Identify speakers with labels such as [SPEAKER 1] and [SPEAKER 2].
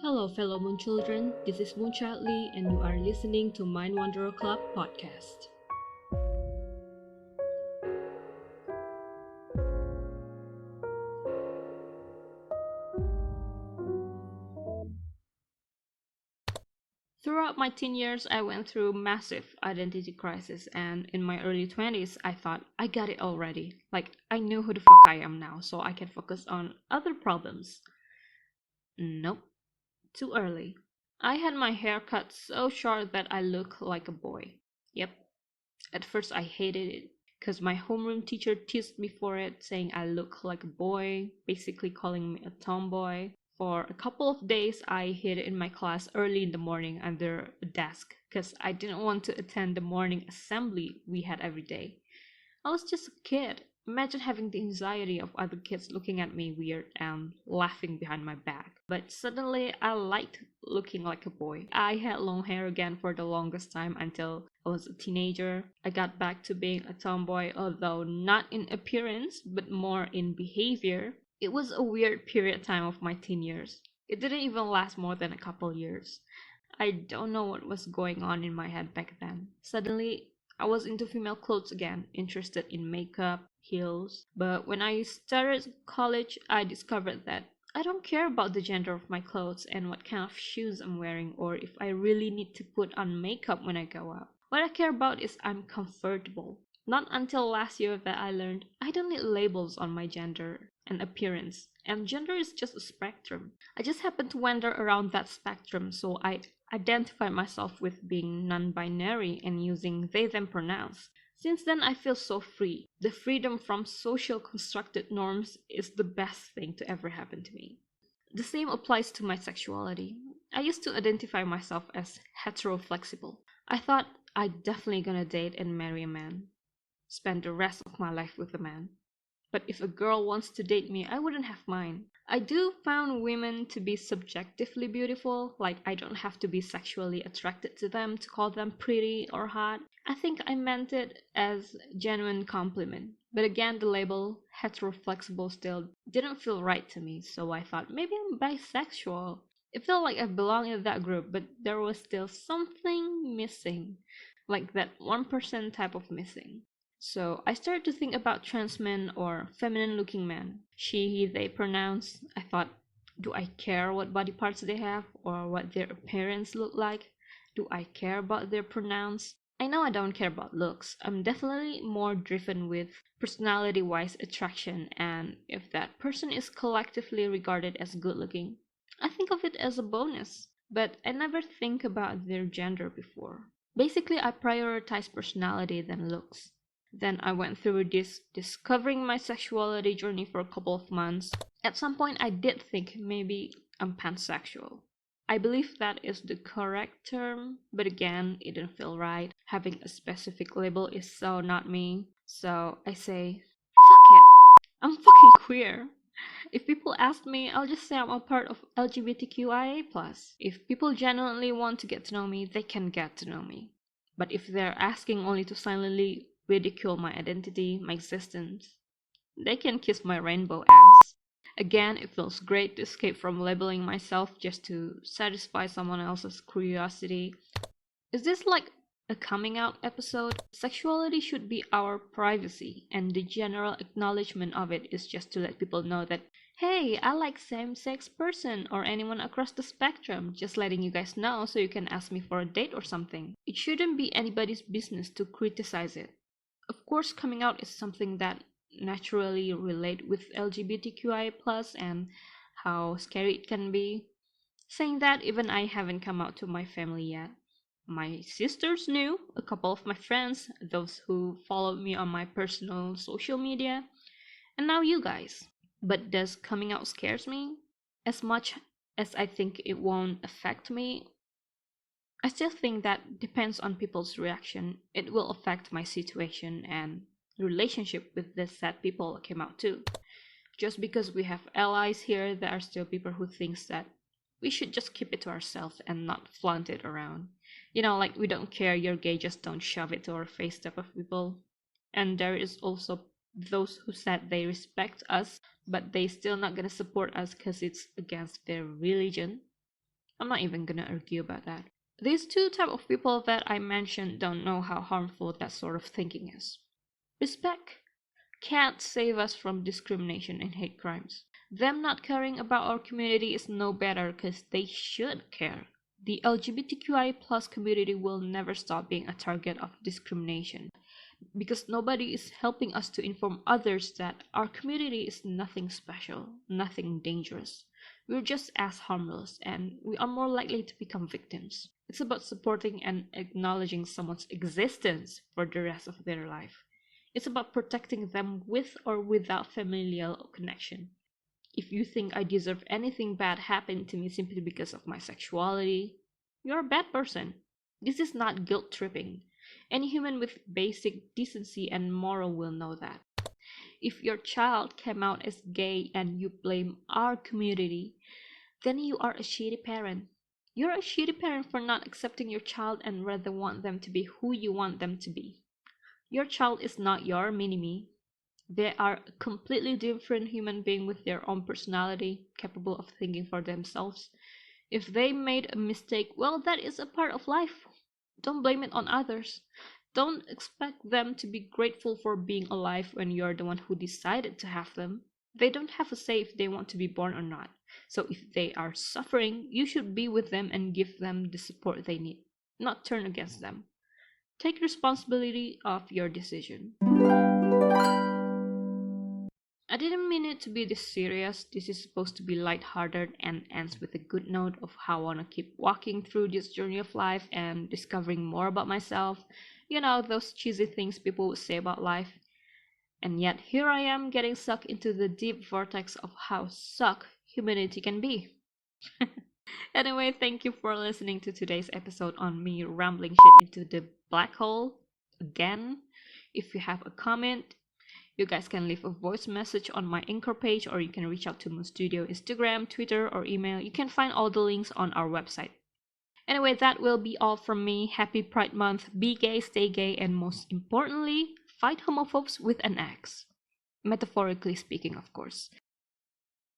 [SPEAKER 1] Hello, fellow Moon children. This is Moonchild Lee, and you are listening to Mind Wanderer Club podcast. Throughout my teen years, I went through massive identity crisis, and in my early 20s, I thought I got it already. Like, I knew who the fuck I am now, so I can focus on other problems. Nope, too early. I had my hair cut so short that I look like a boy. Yep, at first I hated it because my homeroom teacher teased me for it, saying I look like a boy, basically calling me a tomboy. For a couple of days, I hid in my class early in the morning under a desk because I didn't want to attend the morning assembly we had every day. I was just a kid. Imagine having the anxiety of other kids looking at me weird and laughing behind my back. But suddenly, I liked looking like a boy. I had long hair again for the longest time until I was a teenager. I got back to being a tomboy, although not in appearance, but more in behavior. It was a weird period time of my teen years. It didn't even last more than a couple years. I don't know what was going on in my head back then. Suddenly, I was into female clothes again, interested in makeup, heels. But when I started college, I discovered that I don't care about the gender of my clothes and what kind of shoes I'm wearing or if I really need to put on makeup when I go out. What I care about is I'm comfortable. Not until last year that I learned I don't need labels on my gender and appearance. And gender is just a spectrum. I just happen to wander around that spectrum, so I identify myself with being non-binary and using they them pronouns. Since then I feel so free. The freedom from social constructed norms is the best thing to ever happen to me. The same applies to my sexuality. I used to identify myself as hetero-flexible. I thought I'd definitely gonna date and marry a man, spend the rest of my life with a man. But if a girl wants to date me, I wouldn't have mine. I do found women to be subjectively beautiful, like I don't have to be sexually attracted to them to call them pretty or hot. I think I meant it as genuine compliment. But again, the label heteroflexible still didn't feel right to me, so I thought maybe I'm bisexual. It felt like I belonged in that group, but there was still something missing, like that 1% type of missing. So I started to think about trans men or feminine looking men. She, he, they pronouns. I thought, do I care what body parts they have or what their appearance look like? Do I care about their pronouns? I know I don't care about looks. I'm definitely more driven with personality wise attraction, and if that person is collectively regarded as good looking, I think of it as a bonus. But I never think about their gender before. Basically, I prioritize personality than looks. Then I went through this discovering my sexuality journey for a couple of months. At some point, I did think maybe I'm pansexual. I believe that is the correct term, but again, it didn't feel right. Having a specific label is so not me. So I say, fuck it. I'm fucking queer. If people ask me, I'll just say I'm a part of LGBTQIA+. If people genuinely want to get to know me, they can get to know me. But if they're asking only to silently ridicule my identity, my existence, they can kiss my rainbow ass. Again, it feels great to escape from labeling myself just to satisfy someone else's curiosity. Is this like a coming out episode? Sexuality should be our privacy, and the general acknowledgement of it is just to let people know that, hey, I like same-sex person or anyone across the spectrum, just letting you guys know so you can ask me for a date or something. It shouldn't be anybody's business to criticize it. Of course, coming out is something that naturally relate with LGBTQI+ and how scary it can be. Saying that, even I haven't come out to my family yet. My sisters knew, a couple of my friends, those who followed me on my personal social media, and now you guys. But does coming out scares me? As much as I think it won't affect me, I still think that depends on people's reaction. It will affect my situation and relationship with the sad people I came out to. Just because we have allies here, there are still people who thinks that we should just keep it to ourselves and not flaunt it around. You know, like we don't care, you're gay, just don't shove it to our face type of people. And there is also those who said they respect us, but they still not gonna support us because it's against their religion. I'm not even gonna argue about that. These two type of people that I mentioned don't know how harmful that sort of thinking is. Respect can't save us from discrimination and hate crimes. Them not caring about our community is no better because they should care. The LGBTQI plus community will never stop being a target of discrimination because nobody is helping us to inform others that our community is nothing special, nothing dangerous. We're just as harmless and we are more likely to become victims. It's about supporting and acknowledging someone's existence for the rest of their life. It's about protecting them with or without familial connection. If you think I deserve anything bad happening to me simply because of my sexuality, you're a bad person. This is not guilt tripping. Any human with basic decency and moral will know that. If your child came out as gay and you blame our community, then you are a shitty parent. You're a shitty parent for not accepting your child and rather want them to be who you want them to be. Your child is not your mini-me. They are a completely different human being with their own personality, capable of thinking for themselves. If they made a mistake, well, that is a part of life. Don't blame it on others. Don't expect them to be grateful for being alive when you're the one who decided to have them. They don't have a say if they want to be born or not. So if they are suffering, you should be with them and give them the support they need, not turn against them. Take responsibility of your decision. I didn't mean it to be this serious. This is supposed to be lighthearted and ends with a good note of how I want to keep walking through this journey of life and discovering more about myself. You know, those cheesy things people would say about life. And yet here I am getting sucked into the deep vortex of how suck humanity can be. Anyway, thank you for listening to today's episode on me rambling shit into the black hole again. If you have a comment, you guys can leave a voice message on my Anchor page, or you can reach out to Moonstudio Instagram, Twitter, or email. You can find all the links on our website. Anyway, that will be all from me. Happy Pride Month. Be gay, stay gay, and most importantly, fight homophobes with an axe. Metaphorically speaking, of course.